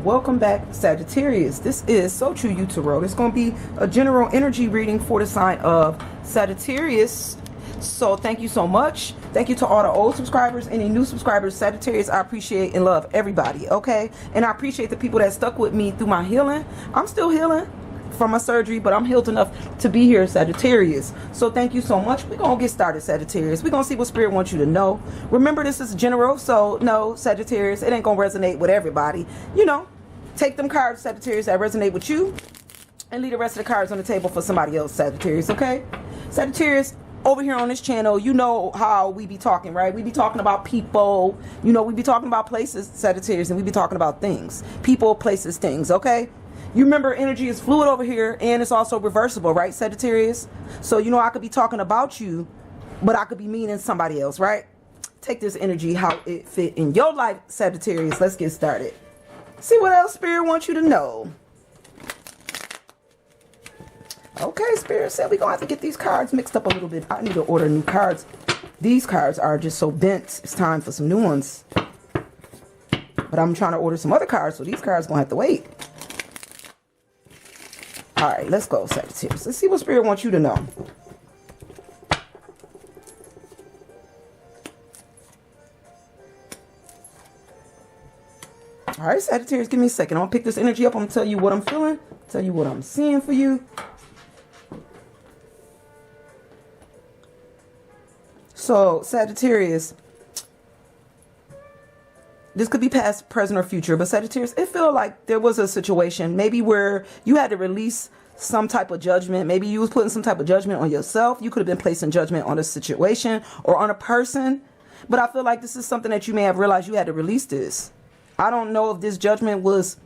Welcome back, Sagittarius. This is So True You Tarot. It's going to be a general energy reading for the sign of Sagittarius. So thank you so much. Thank you to all the old subscribers, any new subscribers. Sagittarius, I appreciate and love everybody, okay? And I appreciate the people that stuck with me through my healing. I'm still healing from my surgery, but I'm healed enough to be here, Sagittarius. So thank you so much. We're gonna get started, Sagittarius. We're gonna see what Spirit wants you to know. Remember, this is general, so no, Sagittarius, it ain't gonna resonate with everybody. You know, take them cards, Sagittarius, that resonate with you, and leave the rest of the cards on the table for somebody else, Sagittarius, okay? Sagittarius, over here on this channel, you know how we be talking, right? We be talking about people, you know, we be talking about places, Sagittarius, and we be talking about things. People, places, things, okay? You remember, energy is fluid over here, and it's also reversible, right, Sagittarius? So, you know, I could be talking about you, but I could be meaning somebody else, right? Take this energy, how it fit in your life, Sagittarius. Let's get started. See what else Spirit wants you to know. Okay, Spirit said we're going to have to get these cards mixed up a little bit. I need to order new cards. These cards are just so bent. It's time for some new ones. But I'm trying to order some other cards, so these cards going to have to wait. All right, let's go, Sagittarius. Let's see what Spirit wants you to know. All right, Sagittarius, give me a second. I'm going to pick this energy up. I'm going to tell you what I'm feeling, tell you what I'm seeing for you. So, Sagittarius, this could be past, present, or future, but Sagittarius, it feels like there was a situation maybe where you had to release some type of judgment. Maybe you was putting some type of judgment on yourself. You could have been placing judgment on a situation or on a person. But I feel like this is something that you may have realized you had to release this. I don't know if this judgment was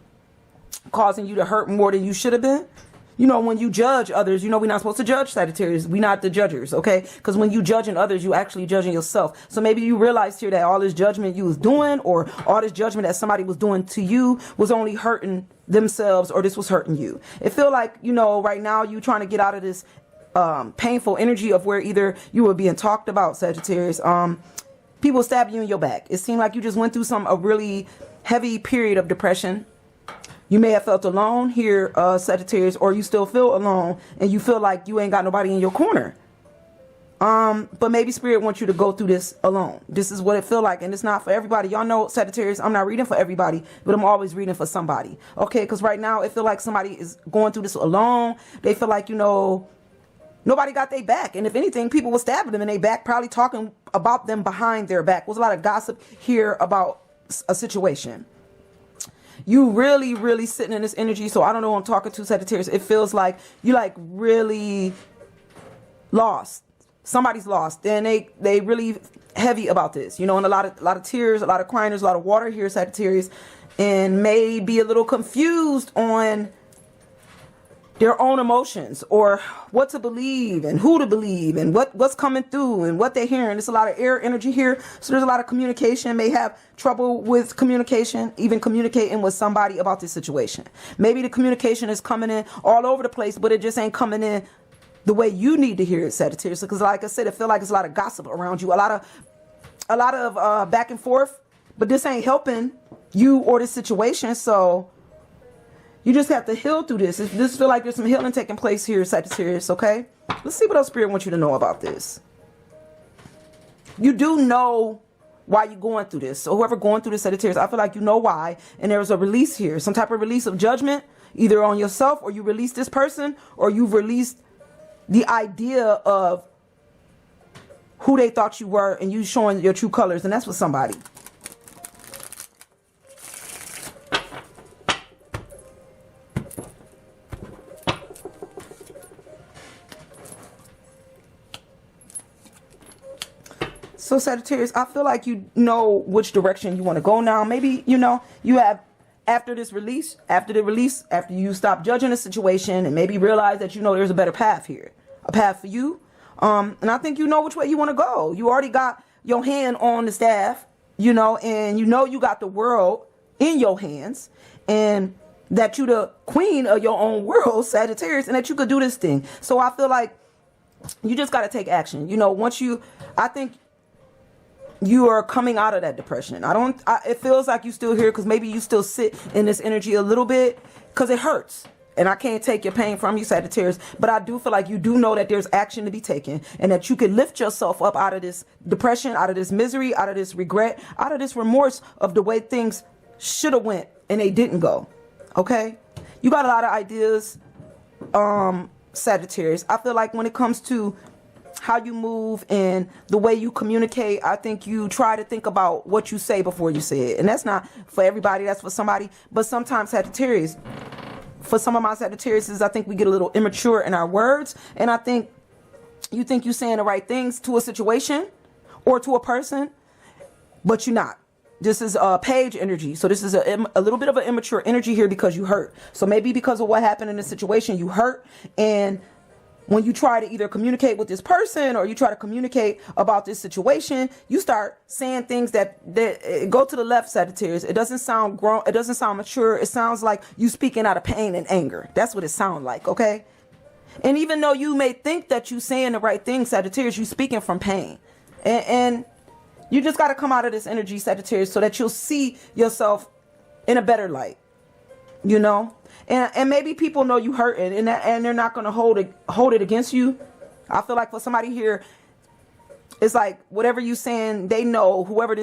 causing you to hurt more than you should have been. You know, when you judge others, you know, we're not supposed to judge, Sagittarius. We're not the judgers, okay? Because when you judging others, you actually judging yourself. So maybe you realized here that all this judgment you was doing, or all this judgment that somebody was doing to you, was only hurting themselves, or this was hurting you. It feel like, you know, right now you trying to get out of this painful energy of where either you were being talked about, Sagittarius. People stab you in your back. It seemed like you just went through a really heavy period of depression. You may have felt alone here, Sagittarius, or you still feel alone and you feel like you ain't got nobody in your corner. But maybe Spirit wants you to go through this alone. This is what it feel like, and it's not for everybody. Y'all know, Sagittarius, I'm not reading for everybody, but I'm always reading for somebody. Okay, because right now it feel like somebody is going through this alone. They feel like, you know, nobody got their back. And if anything, people were stabbing them in their back, probably talking about them behind their back. There was a lot of gossip here about a situation. You really sitting in this energy. So I don't know who I'm talking to, Sagittarius. It feels like you like really lost. Somebody's lost. And they really heavy about this. You know, and a lot of tears, a lot of crying. There's a lot of water here, Sagittarius. And may be a little confused on their own emotions, or what to believe and who to believe and what's coming through and what they're hearing. There's a lot of air energy here. So there's a lot of communication. May have trouble with communication, even communicating with somebody about this situation. Maybe the communication is coming in all over the place, but it just ain't coming in the way you need to hear it, Sagittarius. Because like I said, it feel like it's a lot of gossip around you, a lot of back and forth, but this ain't helping you or the situation. So you just have to heal through this. This feel like there's some healing taking place here, Sagittarius, okay? Let's see what else Spirit wants you to know about this. You do know why you're going through this. So whoever going through this, Sagittarius, I feel like you know why. And there's a release here. Some type of release of judgment, either on yourself, or you release this person, or you've released the idea of who they thought you were, and you showing your true colors. And that's with somebody. So Sagittarius, I feel like you know which direction you want to go now. Maybe, you know, you have, after this release, after you stop judging the situation and maybe realize that, you know, there's a better path here, a path for you. And I think you know which way you want to go. You already got your hand on the staff, you know, and you know you got the world in your hands, and that you the queen of your own world, Sagittarius, and that you could do this thing. So I feel like you just got to take action. You know, I think you are coming out of that depression. It feels like you still here because maybe you still sit in this energy a little bit because it hurts. And I can't take your pain from you, Sagittarius, but I do feel like you do know that there's action to be taken and that you can lift yourself up out of this depression, out of this misery, out of this regret, out of this remorse of the way things should have went and they didn't go. Okay? You got a lot of ideas, Sagittarius. I feel like when it comes to how you move and the way you communicate, I think you try to think about what you say before you say it. And that's not for everybody, that's for somebody. But sometimes, Sagittarius, for some of my Sagittarius, I think we get a little immature in our words. And I think you're saying the right things to a situation or to a person, but you're not. This is a page energy. So this is a little bit of an immature energy here because you hurt. So maybe because of what happened in the situation, you hurt. And when you try to either communicate with this person or you try to communicate about this situation, you start saying things that go to the left, Sagittarius. It doesn't sound grown. It doesn't sound mature. It sounds like you speaking out of pain and anger. That's what it sounds like, okay? And even though you may think that you saying the right thing, Sagittarius, you speaking from pain. And you just got to come out of this energy, Sagittarius, so that you'll see yourself in a better light, you know? And maybe people know you hurting and they're not going to hold it against you. I feel like for somebody here, it's like whatever you saying, they know, whoever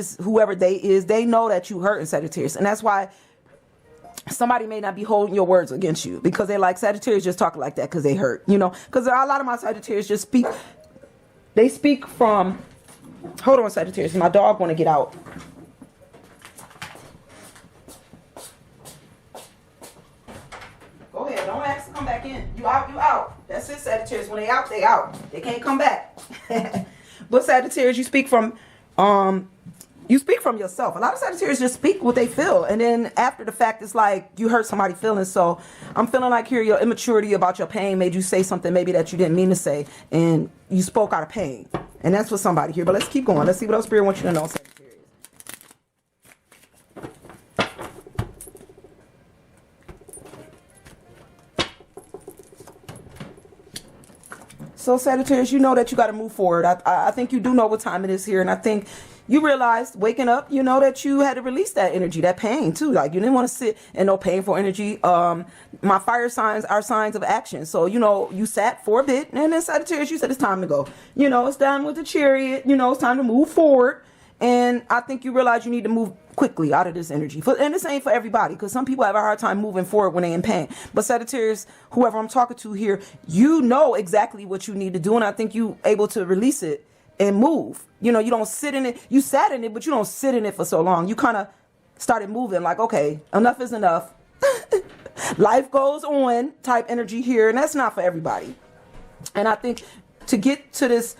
they is, they know that you hurting, Sagittarius. And that's why somebody may not be holding your words against you because they like Sagittarius just talking like that because they hurt, you know, because a lot of my Sagittarius just speak from, hold on, Sagittarius, my dog want to get out. Go ahead, don't ask to come back in. You out, you out. That's it, Sagittarius. When they out, they out. They can't come back. But Sagittarius, you speak from yourself. A lot of Sagittarius just speak what they feel. And then after the fact, it's like you hurt somebody's feelings. So I'm feeling like here your immaturity about your pain made you say something maybe that you didn't mean to say. And you spoke out of pain. And that's for somebody here. But let's keep going. Let's see what else Spirit wants you to know, Sagittarius. So Sagittarius, you know that you got to move forward. I think you do know what time it is here. And I think you realized waking up, you know, that you had to release that energy, that pain too. Like you didn't want to sit in no painful energy. My fire signs are signs of action. So, you know, you sat for a bit and then Sagittarius, you said it's time to go. You know, it's done with the Chariot. You know, it's time to move forward. And I think you realize you need to move quickly out of this energy. And this ain't for everybody because some people have a hard time moving forward when they're in pain. But Sagittarius, whoever I'm talking to here, you know exactly what you need to do. And I think you able to release it and move. You know, you don't sit in it. You sat in it, but you don't sit in it for so long. You kind of started moving like, okay, enough is enough. Life goes on type energy here. And that's not for everybody. And I think to get to this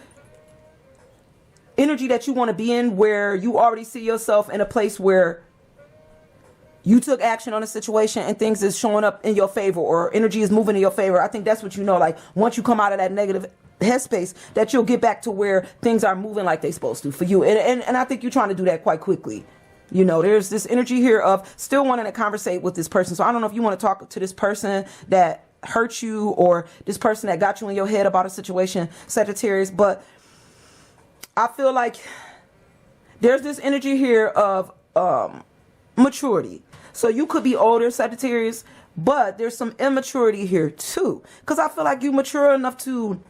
energy that you want to be in where you already see yourself in a place where you took action on a situation and things is showing up in your favor or energy is moving in your favor. I think that's what you know, like once you come out of that negative headspace that you'll get back to where things are moving like they're supposed to for you. And I think you're trying to do that quite quickly. You know, there's this energy here of still wanting to conversate with this person. So I don't know if you want to talk to this person that hurt you or this person that got you in your head about a situation, Sagittarius, but I feel like there's this energy here of maturity. So you could be older, Sagittarius, but there's some immaturity here too. Because I feel like you're mature enough to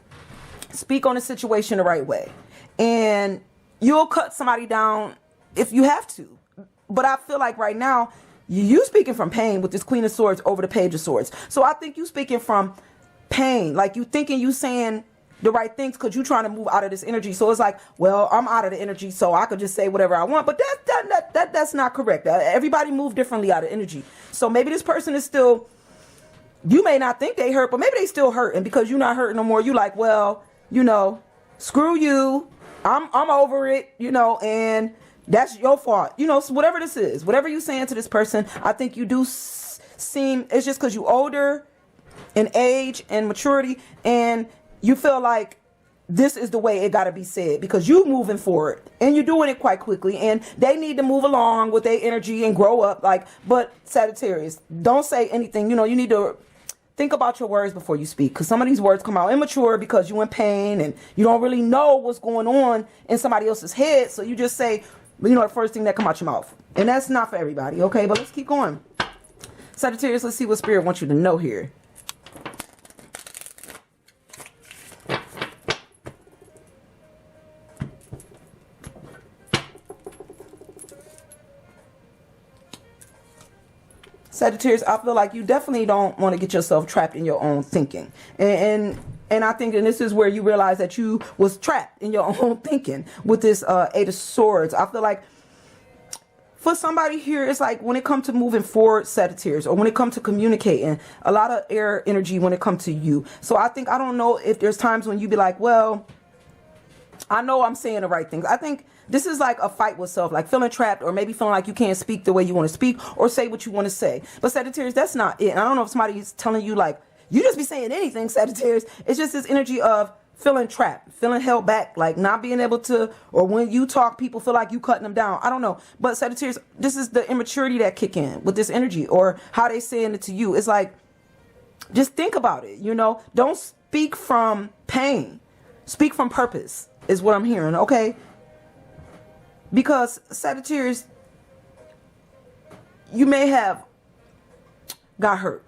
speak on a situation the right way. And you'll cut somebody down if you have to. But I feel like right now, you speaking from pain with this Queen of Swords over the Page of Swords. So I think you speaking from pain. Like you thinking you saying the right things because you're trying to move out of this energy. So it's like, well, I'm out of the energy, so I could just say whatever I want. But that's not correct. Everybody move differently out of energy. So maybe this person is still, you may not think they hurt, but maybe they still hurt. And because you're not hurting no more, you like, well, you know, screw you. I'm over it, you know, and that's your fault. You know, so whatever this is, whatever you're saying to this person, I think you do seem, it's just because you're older in age and maturity and you feel like this is the way it got to be said because you moving forward and you're doing it quite quickly and they need to move along with their energy and grow up. Like, but Sagittarius, don't say anything. You know, you need to think about your words before you speak, because some of these words come out immature because you're in pain and you don't really know what's going on in somebody else's head. So you just say, the first thing that come out your mouth. And that's not for everybody, okay? But let's keep going. Sagittarius, let's see what Spirit wants you to know here. Sagittarius, I feel like you definitely don't want to get yourself trapped in your own thinking. And I think, and this is where you realize that you was trapped in your own thinking with this Eight of Swords. I feel like for somebody here, it's like when it comes to moving forward, Sagittarius, or when it comes to communicating, a lot of air energy when it comes to you. So I don't know if there's times when you be like, well, I know I'm saying the right things. I think this is like a fight with self, like feeling trapped, or maybe feeling like you can't speak the way you want to speak or say what you want to say. But Sagittarius, that's not it. And I don't know if somebody's telling you like, you just be saying anything, Sagittarius. It's just this energy of feeling trapped, feeling held back, like not being able to, or when you talk, people feel like you cutting them down. I don't know. But Sagittarius, this is the immaturity that kick in with this energy, or how they saying it to you. It's like, just think about it, Don't speak from pain. Speak from purpose is what I'm hearing, okay? Because Sagittarius, you may have got hurt.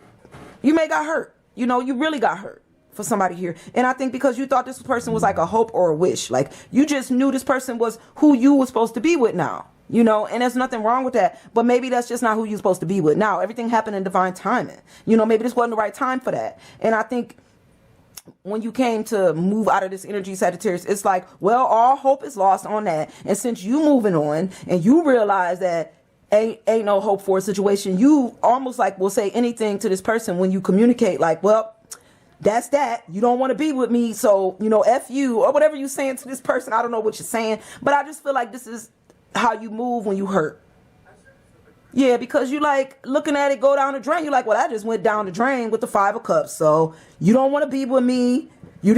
You may got hurt. You really got hurt for somebody here. And I think because you thought this person was like a hope or a wish. Like you just knew this person was who you were supposed to be with now. And there's nothing wrong with that. But maybe that's just not who you're supposed to be with now. Everything happened in divine timing. Maybe this wasn't the right time for that. And I think when you came to move out of this energy, Sagittarius, it's like, well, all hope is lost on that. And since you moving on and you realize that ain't no hope for a situation, you almost like will say anything to this person when you communicate like, well, that's that. You don't want to be with me. So, F you, or whatever you're saying to this person. I don't know what you're saying, but I just feel like this is how you move when you hurt. Yeah, because you like looking at it go down the drain. You're like, well, I just went down the drain with the Five of Cups. So you don't want to be with me. You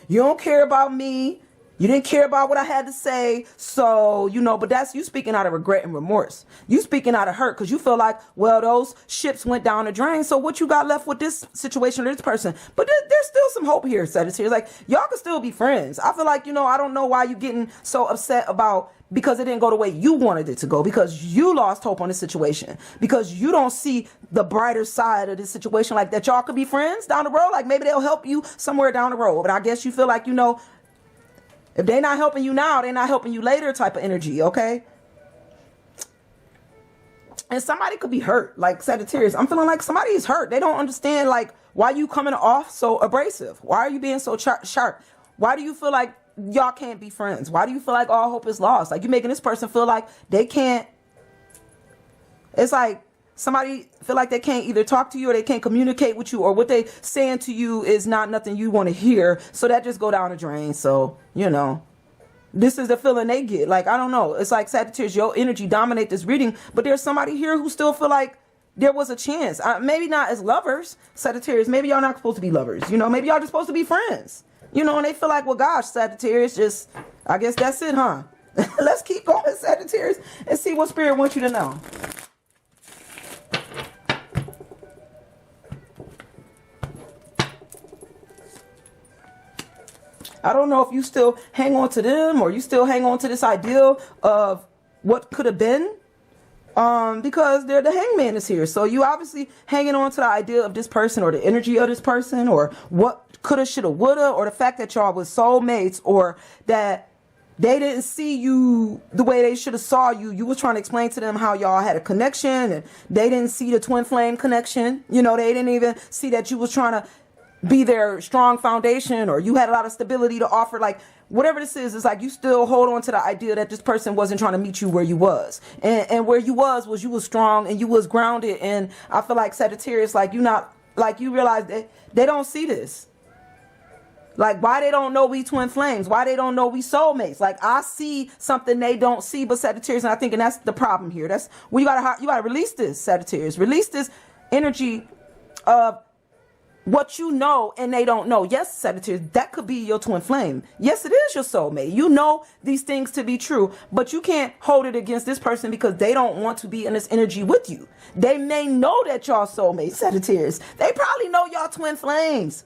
you don't care about me. You didn't care about what I had to say. So, but that's you speaking out of regret and remorse. You speaking out of hurt because you feel like, well, those ships went down the drain. So what you got left with this situation or this person? But there's still some hope here, Sagittarius. Like y'all can still be friends. I feel like, I don't know why you getting so upset about because it didn't go the way you wanted it to go, because you lost hope on this situation, because you don't see the brighter side of this situation, like that y'all could be friends down the road. Like maybe they'll help you somewhere down the road. But I guess you feel like, if they're not helping you now, they're not helping you later type of energy, okay? And somebody could be hurt, like Sagittarius. I'm feeling like somebody is hurt. They don't understand, like, why you coming off so abrasive? Why are you being so sharp? Why do you feel like y'all can't be friends? Why do you feel like all hope is lost? Like, you're making this person feel like they can't. It's like somebody feel like they can't either talk to you or they can't communicate with you, or what they saying to you is not nothing you want to hear. So that just go down the drain. So, this is the feeling they get. Like, I don't know. It's like Sagittarius, your energy dominate this reading, but there's somebody here who still feel like there was a chance. Maybe not as lovers, Sagittarius. Maybe y'all not supposed to be lovers. Maybe y'all just supposed to be friends. And they feel like, well, gosh, Sagittarius, I guess that's it, huh? Let's keep going, Sagittarius, and see what Spirit wants you to know. I don't know if you still hang on to them or you still hang on to this ideal of what could have been, because the hangman is here. So you obviously hanging on to the idea of this person or the energy of this person, or what coulda, shoulda, woulda, or the fact that y'all was soulmates, or that they didn't see you the way they should have saw you. You was trying to explain to them how y'all had a connection, and they didn't see the twin flame connection. They didn't even see that you was trying to be their strong foundation, or you had a lot of stability to offer. Like, whatever this is, it's like you still hold on to the idea that this person wasn't trying to meet you where you was. And where you was you was strong and you was grounded. And I feel like Sagittarius, like you realize that they don't see this. Like, why they don't know we twin flames? Why they don't know we soulmates? Like, I see something they don't see, but Sagittarius, and I think, and that's the problem here. That's where you gotta release this, Sagittarius. Release this energy of what you know and they don't know. Yes, Sagittarius, that could be your twin flame. Yes, it is your soulmate. You know these things to be true, but you can't hold it against this person because they don't want to be in this energy with you. They may know that y'all soulmates, Sagittarius. They probably know y'all twin flames.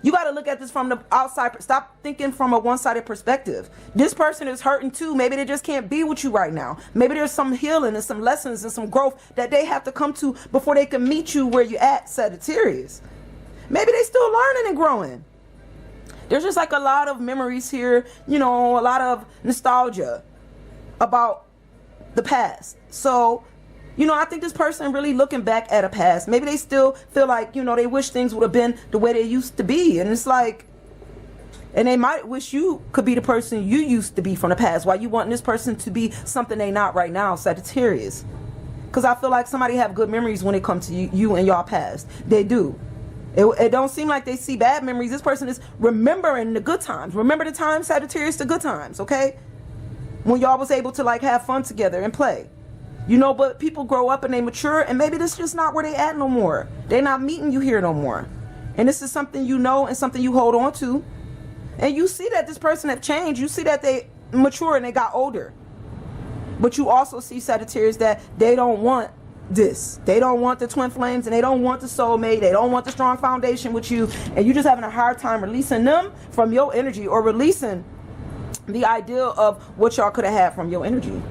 You got to look at this from the outside. Stop thinking from a one-sided perspective. This person is hurting too. Maybe they just can't be with you right now. Maybe there's some healing and some lessons and some growth that they have to come to before they can meet you where you're at, Sagittarius. Maybe they still learning and growing. There's just like a lot of memories here, you know, a lot of nostalgia about the past. So, you know, I think this person really looking back at a past. Maybe they still feel like, you know, they wish things would have been the way they used to be. And it's like, and they might wish you could be the person you used to be from the past. Why you want this person to be something they not right now, Sagittarius? Because I feel like somebody have good memories when it comes to you and y'all past. They do. It don't seem like they see bad memories. This person is remembering the good times. Remember the times, Sagittarius, the good times, okay? When y'all was able to like have fun together and play. You know, but people grow up and they mature and maybe this is just not where they at no more. They're not meeting you here no more. And this is something you know and something you hold on to. And you see that this person have changed. You see that they mature and they got older. But you also see, Sagittarius, that they don't want this. They don't want the twin flames and they don't want the soulmate. They don't want the strong foundation with you. And you just having a hard time releasing them from your energy or releasing the ideal of what y'all could have had from your energy.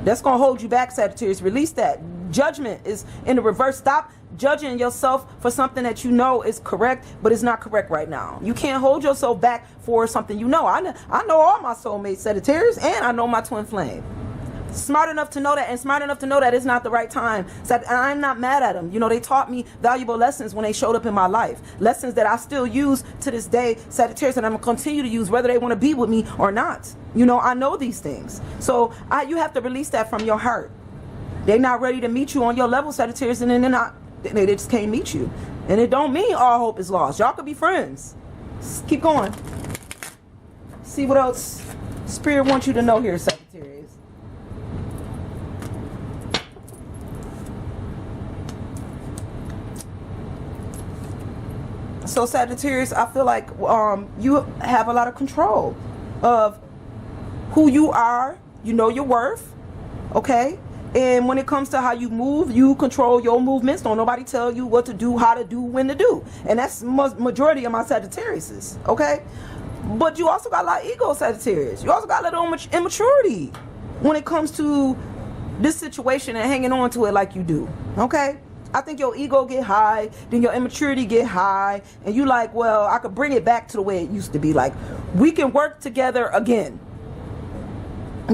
That's going to hold you back, Sagittarius. Release that. Judgment is in the reverse. Stop judging yourself for something that you know is correct, but it's not correct right now. You can't hold yourself back for something you know. I know all my soulmates, Sagittarius, and I know my twin flame. Smart enough to know that, and smart enough to know that it's not the right time. So I'm not mad at them. You know, they taught me valuable lessons when they showed up in my life. Lessons that I still use to this day, Sagittarius, and I'm going to continue to use whether they want to be with me or not. You know, I know these things. So you have to release that from your heart. They're not ready to meet you on your level, Sagittarius, and then they just can't meet you. And it don't mean all hope is lost. Y'all could be friends. Just keep going. See what else Spirit wants you to know here, Sagittarius. So Sagittarius, I feel like you have a lot of control of who you are. You know your worth, okay? And when it comes to how you move, you control your movements. Don't nobody tell you what to do, how to do, when to do. And that's majority of my Sagittariuses, okay? But you also got a lot of ego, Sagittarius. You also got a little immaturity when it comes to this situation and hanging on to it like you do, okay? I think your ego get high, then your immaturity get high, and you like, well, I could bring it back to the way it used to be. Like, we can work together again.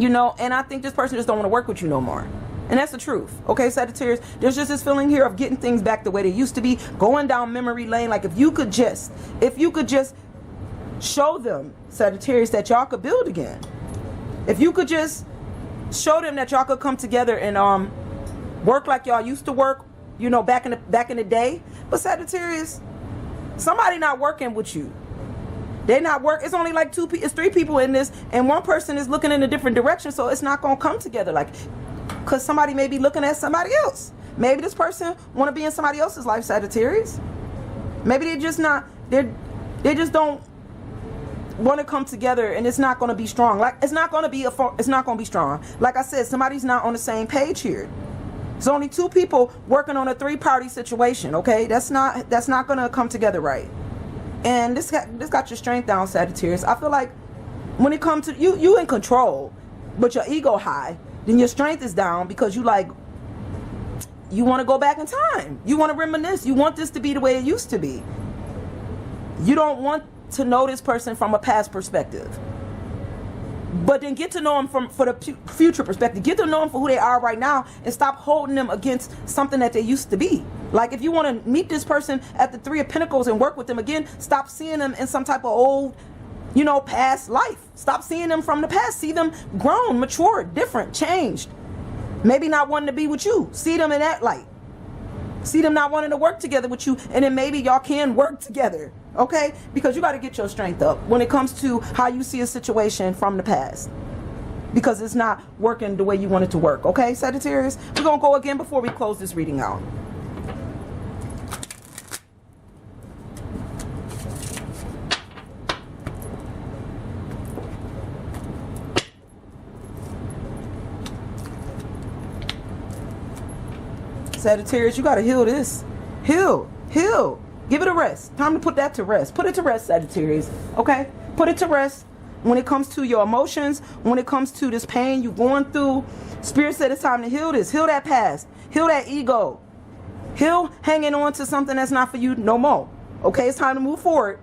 You know, and I think this person just don't want to work with you no more. And that's the truth. Okay, Sagittarius, there's just this feeling here of getting things back the way they used to be, going down memory lane. Like if you could just show them, Sagittarius, that y'all could build again. If you could just show them that y'all could come together and work like y'all used to work, you know, back in the day. But Sagittarius, somebody not working with you. They not work. It's only like it's three people in this, and one person is looking in a different direction, so it's not gonna come together. Like, cause somebody may be looking at somebody else. Maybe this person want to be in somebody else's life, Sagittarius. Maybe they just not. They just don't want to come together, and it's not gonna be strong. Like it's not gonna be strong. Like I said, somebody's not on the same page here. There's only two people working on a three-party situation, okay? That's not gonna come together right. And this got your strength down, Sagittarius. I feel like when it comes to you in control, but your ego high, then your strength is down because you want to go back in time. You want to reminisce. You want this to be the way it used to be. You don't want to know this person from a past perspective. But then get to know them for the future perspective. Get to know them for who they are right now and stop holding them against something that they used to be. Like if you want to meet this person at the Three of Pentacles and work with them again, stop seeing them in some type of old, you know, past life. Stop seeing them from the past. See them grown, matured, different, changed. Maybe not wanting to be with you. See them in that light. See them not wanting to work together with you, and then maybe y'all can work together, okay? Because you got to get your strength up when it comes to how you see a situation from the past. Because it's not working the way you want it to work, okay, Sagittarius? We're going to go again before we close this reading out. Sagittarius, you got to heal this. Heal. Give it a rest. Time to put that to rest. Put it to rest, Sagittarius. Okay? Put it to rest. When it comes to your emotions, when it comes to this pain you're going through, Spirit said it's time to heal this. Heal that past. Heal that ego. Heal hanging on to something that's not for you no more. Okay? It's time to move forward.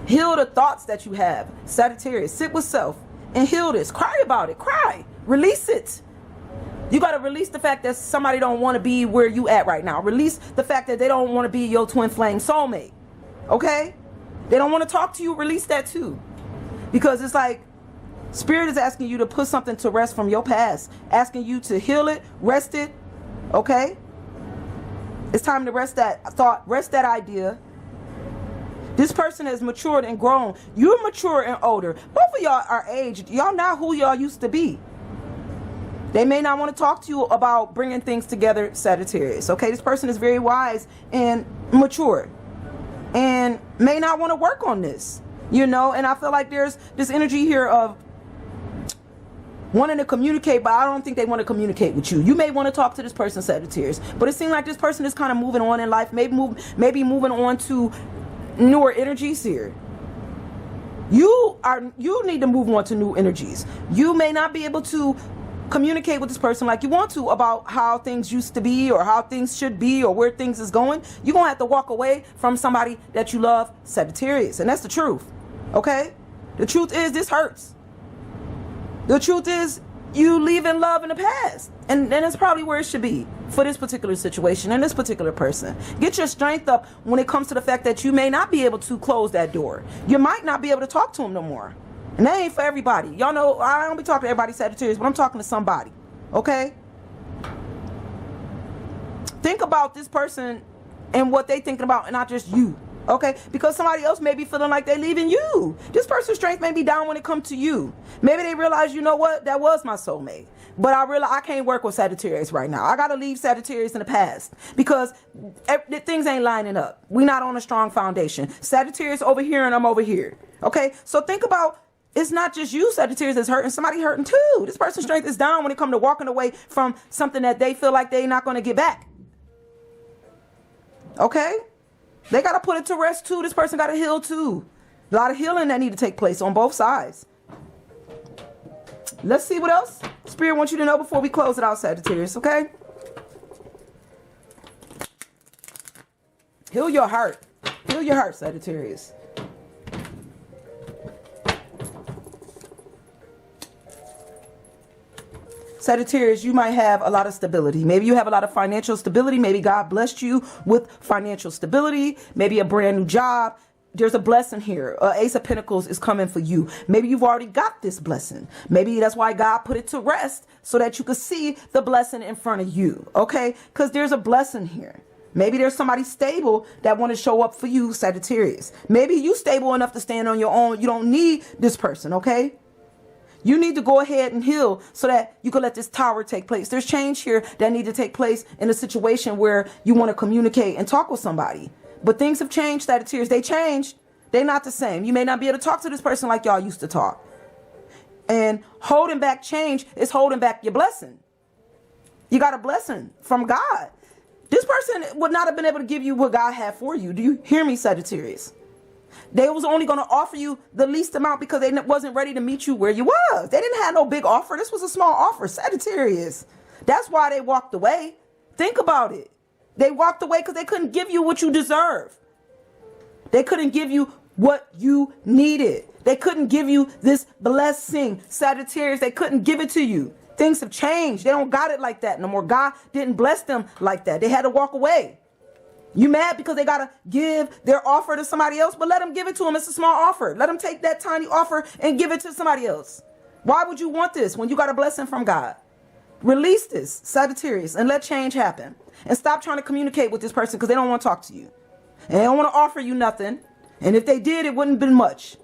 Heal the thoughts that you have. Sagittarius, sit with self and heal this. Cry about it. Cry. Release it. You got to release the fact that somebody don't want to be where you at right now. Release the fact that they don't want to be your twin flame soulmate. Okay? They don't want to talk to you. Release that too. Because it's like Spirit is asking you to put something to rest from your past. Asking you to heal it, rest it. Okay? It's time to rest that thought, rest that idea. This person has matured and grown. You're mature and older. Both of y'all are aged. Y'all not who y'all used to be. They may not want to talk to you about bringing things together, Sagittarius. Okay, this person is very wise and mature and may not want to work on this, you know. And I feel like there's this energy here of wanting to communicate, but I don't think they want to communicate with you. You may want to talk to this person, Sagittarius, but it seems like this person is kind of moving on in life, maybe moving on to newer energies here. You need to move on to new energies. You may not be able to communicate with this person like you want to about how things used to be or how things should be or where things is going. You're going to have to walk away from somebody that you love, Sagittarius. And that's the truth. Okay? The truth is this hurts. The truth is you leaving love in the past. And it's probably where it should be for this particular situation and this particular person. Get your strength up when it comes to the fact that you may not be able to close that door. You might not be able to talk to him no more. And that ain't for everybody. Y'all know I don't be talking to everybody, Sagittarius, but I'm talking to somebody. Okay? Think about this person and what they thinking about and not just you. Okay? Because somebody else may be feeling like they're leaving you. This person's strength may be down when it comes to you. Maybe they realize, you know what? That was my soulmate. But I realize I can't work with Sagittarius right now. I got to leave Sagittarius in the past because things ain't lining up. We're not on a strong foundation. Sagittarius over here and I'm over here. Okay? So think about, it's not just you, Sagittarius, that's hurting. Somebody hurting too. This person's strength is down when it comes to walking away from something that they feel like they're not going to get back. Okay? They got to put it to rest too. This person got to heal too. A lot of healing that need to take place on both sides. Let's see what else Spirit wants you to know before we close it out, Sagittarius, okay? Heal your heart. Heal your heart, Sagittarius. Sagittarius, you might have a lot of stability. Maybe you have a lot of financial stability. Maybe God blessed you with financial stability. Maybe a brand new job. There's a blessing here. Ace of Pentacles is coming for you. Maybe you've already got this blessing. Maybe that's why God put it to rest so that you could see the blessing in front of you. Okay? Because there's a blessing here. Maybe there's somebody stable that want to show up for you, Sagittarius. Maybe you stable enough to stand on your own. You don't need this person, okay? You need to go ahead and heal so that you can let this tower take place. There's change here that need to take place in a situation where you want to communicate and talk with somebody. But things have changed, Sagittarius. They changed. They're not the same. You may not be able to talk to this person like y'all used to talk. And holding back change is holding back your blessing. You got a blessing from God. This person would not have been able to give you what God had for you. Do you hear me, Sagittarius? They was only going to offer you the least amount because they wasn't ready to meet you where you was. They didn't have no big offer. This was a small offer, Sagittarius. That's why they walked away. Think about it. They walked away because they couldn't give you what you deserve. They couldn't give you what you needed. They couldn't give you this blessing, Sagittarius. They couldn't give it to you. Things have changed. They don't got it like that no more. God didn't bless them like that. They had to walk away. You mad because they got to give their offer to somebody else, but let them give it to them. It's a small offer. Let them take that tiny offer and give it to somebody else. Why would you want this when you got a blessing from God? Release this, Sagittarius, and let change happen. And stop trying to communicate with this person because they don't want to talk to you. And they don't want to offer you nothing. And if they did, it wouldn't have been much.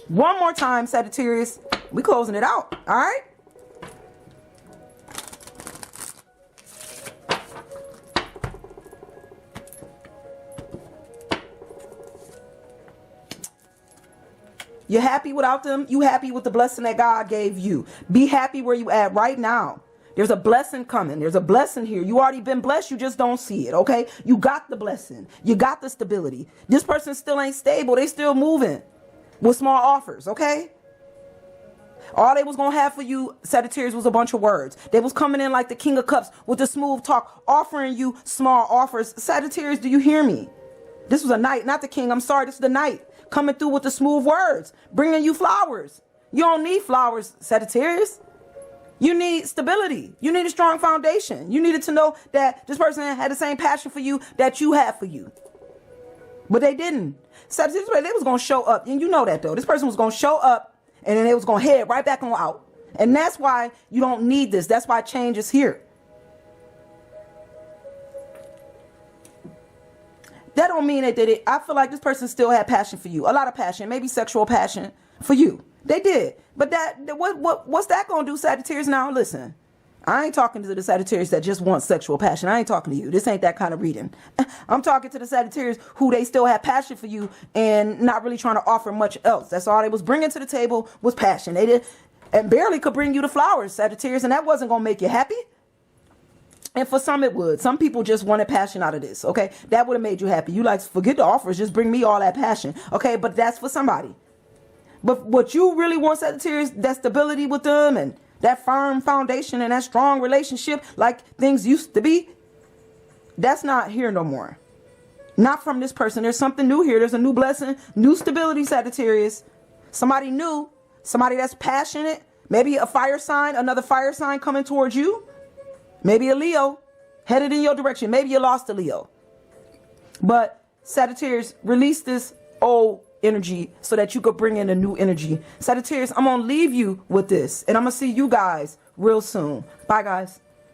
One more time, Sagittarius. We closing it out. All right? You're happy without them. You happy with the blessing that God gave you. Be happy where you at right now. There's a blessing coming. There's a blessing here. You already been blessed. You just don't see it, okay? You got the blessing. You got the stability. This person still ain't stable. They still moving with small offers, okay? All they was going to have for you, Sagittarius, was a bunch of words. They was coming in like the King of Cups with the smooth talk, offering you small offers. Sagittarius, do you hear me? This was a knight, not the king. I'm sorry. This is the knight coming through with the smooth words, bringing you flowers. You don't need flowers, Sagittarius. You need stability. You need a strong foundation. You needed to know that this person had the same passion for you that you had for you. But they didn't. Sagittarius, they was going to show up. And you know that, though. This person was going to show up. And then it was going to head right back on out. And that's why you don't need this. That's why change is here. That don't mean that I feel like this person still had passion for you. A lot of passion, maybe sexual passion for you. They did. But what's that going to do, Sagittarius? Now, listen. I ain't talking to the Sagittarius that just wants sexual passion. I ain't talking to you. This ain't that kind of reading. I'm talking to the Sagittarius who they still have passion for you and not really trying to offer much else. That's all they was bringing to the table was passion. They did and barely could bring you the flowers, Sagittarius, and that wasn't going to make you happy. And for some it would. Some people just wanted passion out of this, okay? That would have made you happy. You like, forget the offers, just bring me all that passion, okay? But that's for somebody. But what you really want, Sagittarius, that stability with them and that firm foundation and that strong relationship like things used to be, that's not here no more. Not from this person. There's something new here. There's a new blessing, new stability, Sagittarius. Somebody new, somebody that's passionate, maybe a fire sign, another fire sign coming towards you. Maybe a Leo headed in your direction. Maybe you lost a Leo. But Sagittarius, release this old energy so that you could bring in a new energy. Sagittarius, I'm going to leave you with this. And I'm going to see you guys real soon. Bye, guys.